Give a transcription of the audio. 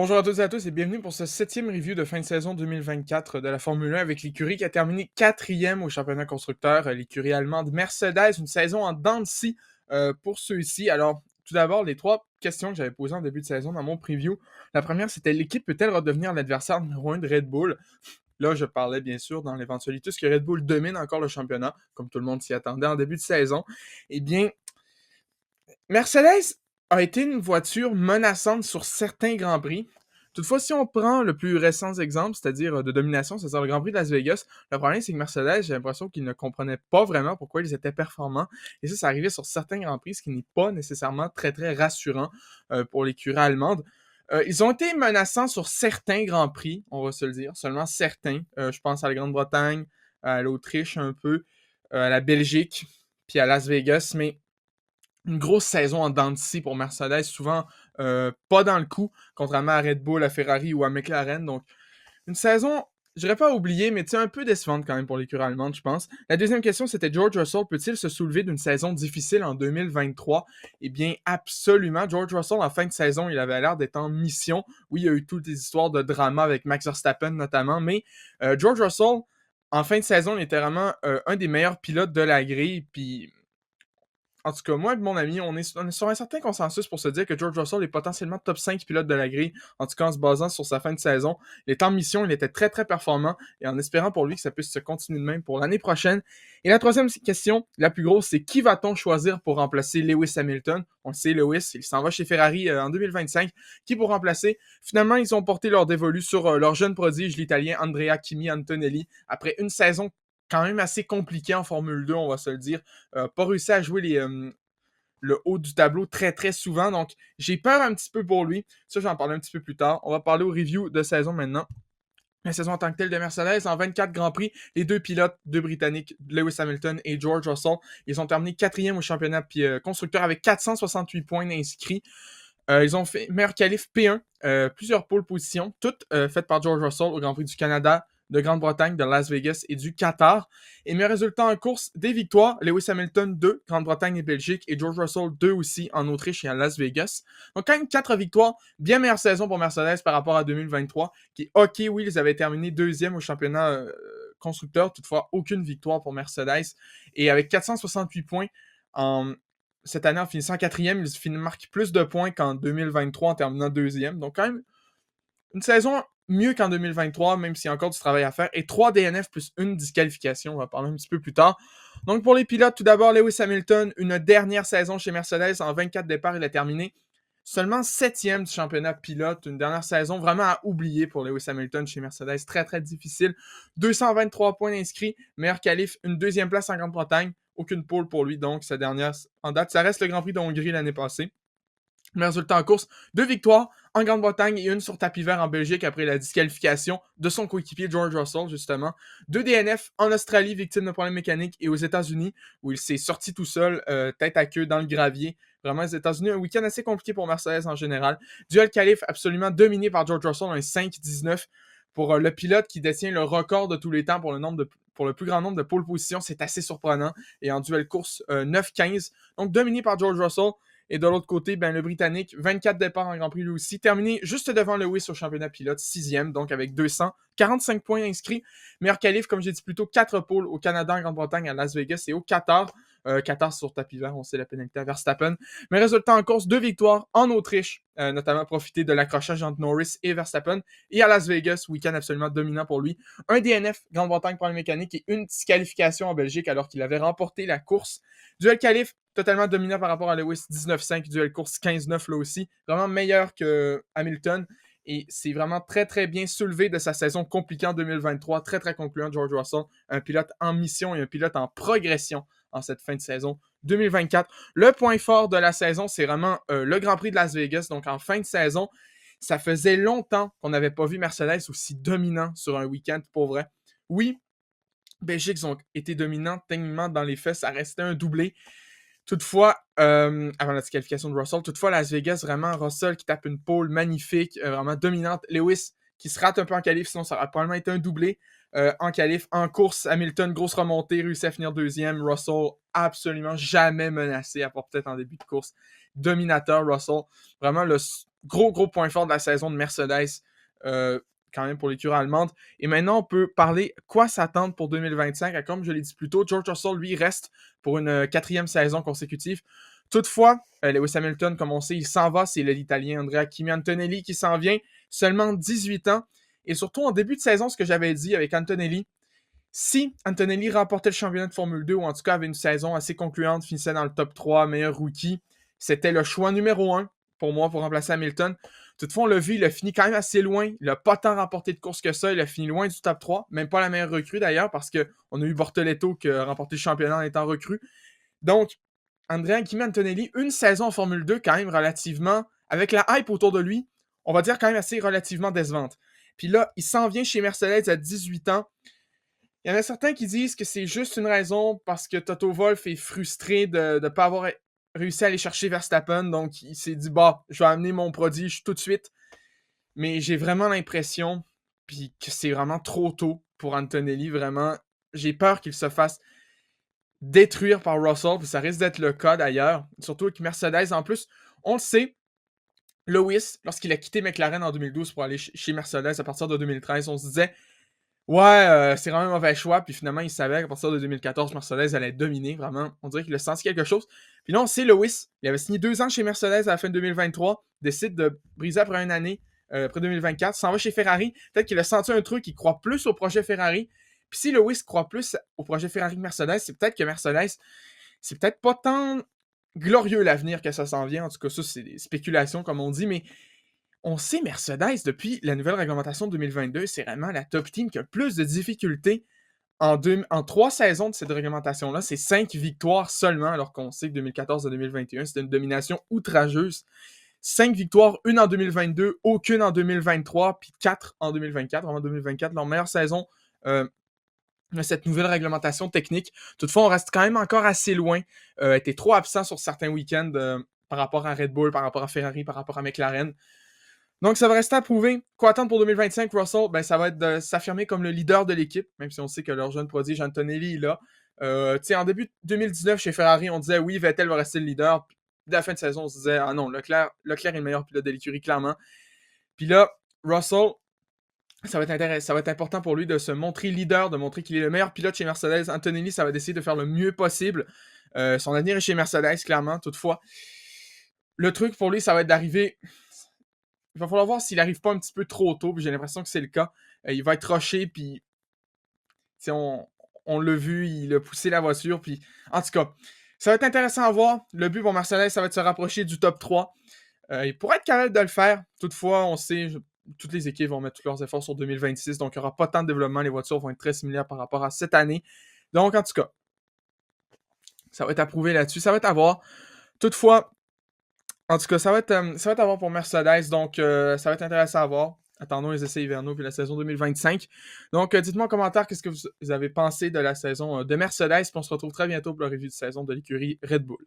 Bonjour à toutes et à tous et bienvenue pour ce 7e review de fin de saison 2024 de la Formule 1 avec l'écurie qui a terminé 4e au championnat constructeur, l'écurie allemande Mercedes, une saison en dents de scie pour ceux-ci. Alors, tout d'abord, les trois questions que j'avais posées en début de saison dans mon preview. La première, c'était l'équipe peut-elle redevenir l'adversaire numéro 1 de Red Bull? Là, je parlais bien sûr dans l'éventualité que Red Bull domine encore le championnat, comme tout le monde s'y attendait en début de saison. Eh bien, Mercedes a été une voiture menaçante sur certains Grands Prix. Toutefois, si on prend le plus récent exemple, c'est-à-dire de domination, c'est-à-dire le Grand Prix de Las Vegas, le problème, c'est que Mercedes, j'ai l'impression qu'ils ne comprenaient pas vraiment pourquoi ils étaient performants. Et ça arrivait sur certains Grands Prix, ce qui n'est pas nécessairement très, très rassurant pour l'écurie allemande. Ils ont été menaçants sur certains Grands Prix, on va se le dire, seulement certains. Je pense à la Grande-Bretagne, à l'Autriche un peu, à la Belgique, puis à Las Vegas, mais une grosse saison en dents de scie pour Mercedes, souvent pas dans le coup, contrairement à Red Bull, à Ferrari ou à McLaren. Donc, une saison, je dirais pas oubliée, mais un peu décevante quand même pour l'écurie allemande, je pense. La deuxième question, c'était George Russell peut-il se soulever d'une saison difficile en 2023? Eh bien, absolument. George Russell, en fin de saison, il avait l'air d'être en mission. Oui, il y a eu toutes les histoires de drama avec Max Verstappen notamment, mais George Russell, en fin de saison, il était vraiment un des meilleurs pilotes de la grille, puis en tout cas, moi et mon ami, on est sur un certain consensus pour se dire que George Russell est potentiellement top 5 pilote de la grille, en tout cas en se basant sur sa fin de saison. Il est en mission, il était très très performant, et en espérant pour lui que ça puisse se continuer de même pour l'année prochaine. Et la troisième question, la plus grosse, c'est qui va-t-on choisir pour remplacer Lewis Hamilton? On le sait, Lewis, il s'en va chez Ferrari en 2025. Qui pour remplacer? Finalement, ils ont porté leur dévolu sur leur jeune prodige, l'Italien Andrea Kimi Antonelli, après une saison quand même assez compliqué en Formule 2, on va se le dire. Pas réussi à jouer le haut du tableau très très souvent, donc j'ai peur un petit peu pour lui. Ça, j'en parler un petit peu plus tard. On va parler au review de saison maintenant. La saison en tant que telle de Mercedes, en 24 Grands Prix, les deux pilotes, deux Britanniques, Lewis Hamilton et George Russell, ils ont terminé 4e au championnat constructeur avec 468 points inscrits. Ils ont fait meilleur qualif P1, plusieurs pôles positions, toutes faites par George Russell au Grand Prix du Canada, de Grande-Bretagne, de Las Vegas et du Qatar. Et meilleurs résultats en course, des victoires, Lewis Hamilton 2, Grande-Bretagne et Belgique, et George Russell 2 aussi en Autriche et à Las Vegas. Donc quand même 4 victoires, bien meilleure saison pour Mercedes par rapport à 2023, qui, ok, oui, ils avaient terminé 2e au championnat constructeur, toutefois aucune victoire pour Mercedes. Et avec 468 points en cette année, en finissant 4e, ils marquent plus de points qu'en 2023 en terminant 2e. Donc, quand même, une saison mieux qu'en 2023, même s'il y a encore du travail à faire. Et 3 DNF plus une disqualification. On va parler un petit peu plus tard. Donc, pour les pilotes, tout d'abord, Lewis Hamilton, une dernière saison chez Mercedes. En 24 départs, il a terminé seulement 7e du championnat pilote. Une dernière saison vraiment à oublier pour Lewis Hamilton chez Mercedes. Très, très difficile. 223 points inscrits. Meilleur qualif. Une deuxième place en Grande-Bretagne. Aucune pole pour lui, donc sa dernière en date. Ça reste le Grand Prix de Hongrie l'année passée. Mais résultat en course, 2 victoires en Grande-Bretagne et une sur tapis vert en Belgique après la disqualification de son coéquipier George Russell, justement. 2 DNF en Australie, victime de problèmes mécaniques, et aux États-Unis, où il s'est sorti tout seul, tête à queue dans le gravier. Vraiment, les États-Unis, un week-end assez compliqué pour Mercedes en général. Duel qualif absolument dominé par George Russell, un 5-19 pour le pilote qui détient le record de tous les temps pour le plus grand nombre de pole positions. C'est assez surprenant. Et en duel course, 9-15. Donc, dominé par George Russell. Et de l'autre côté, le Britannique, 24 départs en Grand Prix lui aussi, terminé juste devant Lewis au championnat pilote, 6e, donc avec 245 points inscrits. Meilleur qualif, comme j'ai dit plus tôt, 4 pôles au Canada, en Grande-Bretagne, à Las Vegas et au Qatar. Qatar sur tapis vert, on sait la pénalité à Verstappen. Mais résultat en course, 2 victoires en Autriche, notamment profiter de l'accrochage entre Norris et Verstappen. Et à Las Vegas, week-end absolument dominant pour lui. Un DNF, Grande-Bretagne pour le mécanique et une disqualification en Belgique alors qu'il avait remporté la course. Duel qualif, totalement dominant par rapport à Lewis, 19-5, duel course 15-9 là aussi. Vraiment meilleur que Hamilton. Et c'est vraiment très très bien soulevé de sa saison compliquée en 2023. Très très concluant George Russell. Un pilote en mission et un pilote en progression en cette fin de saison 2024. Le point fort de la saison, c'est vraiment le Grand Prix de Las Vegas. Donc en fin de saison, ça faisait longtemps qu'on n'avait pas vu Mercedes aussi dominant sur un week-end pour vrai. Oui, Belgique, ils ont été dominants techniquement dans les faits. Ça restait un doublé. Toutefois, avant la disqualification de Russell, toutefois, Las Vegas, vraiment, Russell qui tape une pole magnifique, vraiment dominante. Lewis qui se rate un peu en qualif, sinon ça aurait probablement été un doublé. En qualif, en course, Hamilton, grosse remontée, réussit à finir 2e. Russell, absolument jamais menacé, à part peut-être en début de course. dominateur, Russell. Vraiment le gros point fort de la saison de Mercedes, quand même pour l'écurie allemande. Et maintenant, on peut parler quoi s'attendre pour 2025. Comme je l'ai dit plus tôt, George Russell, lui, reste pour une 4e saison consécutive. Toutefois, Lewis Hamilton, comme on sait, il s'en va. C'est l'Italien Andrea Kimi Antonelli qui s'en vient. Seulement 18 ans. Et surtout, en début de saison, ce que j'avais dit avec Antonelli, si Antonelli remportait le championnat de Formule 2, ou en tout cas avait une saison assez concluante, finissait dans le top 3, meilleur rookie, c'était le choix numéro 1 pour moi pour remplacer Hamilton. Toutefois, on l'a vu, il a fini quand même assez loin. Il n'a pas tant remporté de courses que ça. Il a fini loin du top 3. Même pas la meilleure recrue d'ailleurs, parce qu'on a eu Bortoletto qui a remporté le championnat en étant recrue. Donc, Andrea Kimi Antonelli, une saison en Formule 2 quand même relativement, avec la hype autour de lui, on va dire quand même assez relativement décevante. Puis là, il s'en vient chez Mercedes à 18 ans. Il y en a certains qui disent que c'est juste une raison parce que Toto Wolff est frustré de ne pas avoir réussi à aller chercher Verstappen, donc il s'est dit, bah, je vais amener mon prodige tout de suite. Mais j'ai vraiment l'impression puis que c'est vraiment trop tôt pour Antonelli, vraiment. J'ai peur qu'il se fasse détruire par Russell, puis ça risque d'être le cas d'ailleurs, surtout avec Mercedes. En plus, on le sait, Lewis, lorsqu'il a quitté McLaren en 2012 pour aller chez Mercedes à partir de 2013, on se disait ouais, c'est vraiment un mauvais choix. Puis finalement, il savait qu'à partir de 2014, Mercedes allait dominer. Vraiment, on dirait qu'il a senti quelque chose. Puis là, on sait, Lewis, il avait signé 2 ans chez Mercedes à la fin de 2023, décide de briser après une année, après 2024, s'en va chez Ferrari. Peut-être qu'il a senti un truc, il croit plus au projet Ferrari. Puis si Lewis croit plus au projet Ferrari que Mercedes, c'est peut-être que Mercedes, c'est peut-être pas tant glorieux l'avenir que ça s'en vient. En tout cas, ça, c'est des spéculations, comme on dit, mais on sait Mercedes, depuis la nouvelle réglementation de 2022, c'est vraiment la top team qui a plus de difficultés en 3 saisons de cette réglementation-là. C'est 5 victoires seulement, alors qu'on sait que 2014 à 2021, c'était une domination outrageuse. 5 victoires, une en 2022, aucune en 2023, puis 4 en 2024. En 2024, leur meilleure saison de cette nouvelle réglementation technique. Toutefois, on reste quand même encore assez loin. Était trop absent sur certains week-ends par rapport à Red Bull, par rapport à Ferrari, par rapport à McLaren. Donc, ça va rester à prouver. Quoi attendre pour 2025, Russell? Ben, ça va être de s'affirmer comme le leader de l'équipe, même si on sait que leur jeune prodige Antonelli est là. En début 2019, chez Ferrari, on disait oui, Vettel va rester le leader. Puis, dès la fin de saison, on se disait ah non, Leclerc est le meilleur pilote de l'écurie, clairement. Puis là, Russell, ça va être important pour lui de se montrer leader, de montrer qu'il est le meilleur pilote chez Mercedes. Antonelli, ça va décider de faire le mieux possible. Son avenir est chez Mercedes, clairement. Toutefois, le truc pour lui, ça va être d'arriver. Il va falloir voir s'il arrive pas un petit peu trop tôt, puis j'ai l'impression que c'est le cas. Il va être rushé, puis on l'a vu, il a poussé la voiture, puis en tout cas, ça va être intéressant à voir. Le but pour Mercedes, ça va être de se rapprocher du top 3. Il pourrait être capable de le faire. Toutefois, on sait, toutes les équipes vont mettre tous leurs efforts sur 2026, donc il n'y aura pas tant de développement. Les voitures vont être très similaires par rapport à cette année. Donc, en tout cas, ça va être approuvé là-dessus. Ça va être à voir. Toutefois, en tout cas, ça va être à voir pour Mercedes, donc ça va être intéressant à voir. Attendons les essais hivernaux puis la saison 2025. Donc, dites-moi en commentaire qu'est-ce que vous avez pensé de la saison de Mercedes, puis on se retrouve très bientôt pour la review de saison de l'écurie Red Bull.